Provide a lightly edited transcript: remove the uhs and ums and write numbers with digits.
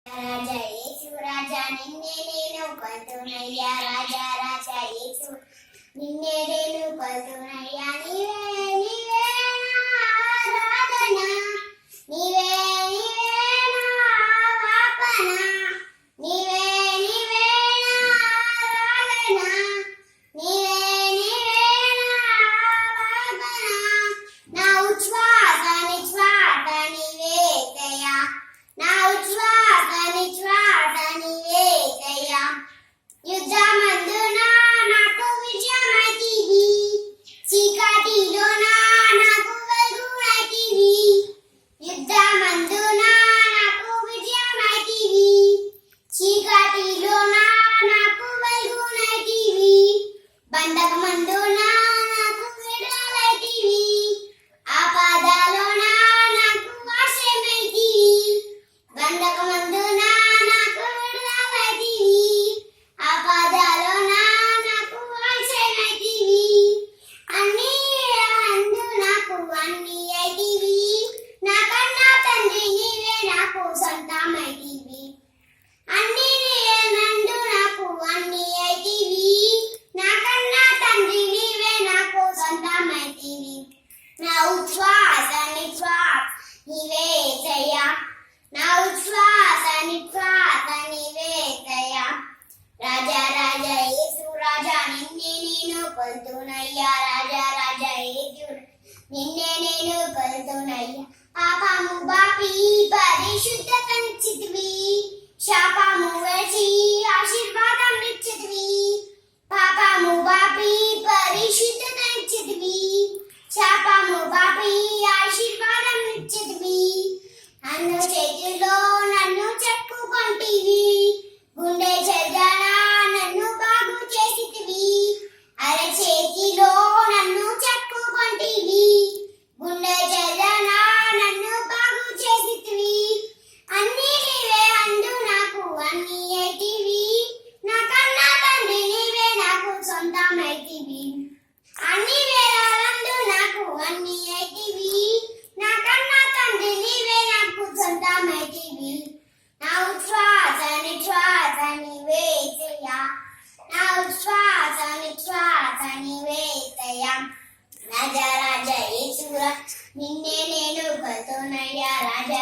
రాజా యేసు రాజా నిన్నే నేను కొలుతునయ్యా రాజా రాజా యేసు నిన్నే నేను కొలుతునయ్యా నీవే నీవే నా ఆరాధన నీవే నీవే నా ఆలాపన నీవే నీవే నా ఆరాధన నీవే నీవే నా ఆలాపన నా ఉచ్ఛ్వాస నిశ్వాస నీవేదయా నా ఉచ్ఛ్వాస నిశ్వాస నీవేదయా యుద్ధమందున నాకు విజయమైతివి చీకటిలోన నాకు వెలుగునైతివి యుద్ధమందున నాకు విజయమైతివి చీకటిలోన నాకు వెలుగునైతివి బంధకమందున నాకు విడుదలైతివి ఆపదలోన నాకు ఆశ్రయమైతివి బంధకమందున నాకు విడుదలైతివి ఆపదలోన నాకు ఆశ్రయమైతివి అన్ని అందు నాకు అన్ని అయితివి నా కన్నా తండ్రి నీవే నాకు సొంతమైతివి అన్ని నందు నాకు అన్ని అయితివి నా కన్నా తండ్రి నీవే నాకు సొంతమైతివి నా ఉచ్ఛ్వాస నిశ్వాస నీవేదయా నా ఉచ్ఛ్వాస నిశ్వాస నీవేదయా రాజా రాజా యేసు రాజా నిన్నే నేను కొలుతునయ్యా రాజా రాజా యేసు నిన్నే నేను కొలుతునయ్యా పాపము బాపి పరిశుద్ధతనిచ్చితివి శాపము వేసి ఆశీర్వాదం ఇచ్చితివి పాపము బాపి పరిశుద్ధతనిచ్చితివి శాపము బాపి ఆశీర్వాదం ఇచ్చితివి నన్ను చేతిలో నన్ను చెప్పుకొంటివి గుండె చెదన నన్ను బాగు చేసితివి అరచేతిలో నన్ను చెప్పుకొంటివి గుండె చెదన నన్ను బాగు చేసితివి అన్ని నీవే అందు నాకు అన్ని అయితివి నా కన్నా తండ్రి నీవే నాకు సొంతమైతివి అన్ని వేళలందు నాకు అన్ని అయితివి నా కన్నా తండ్రి నీవే నాకు సొంతమైతివి నా ఉచ్ఛ్వాస నిశ్వాస నీవేదయా నా ఉచ్ఛ్వాస నిశ్వాస నీవేదయా రాజా రాజా యేసురా నిన్నే నేను కొలుతునయ్యా రాజా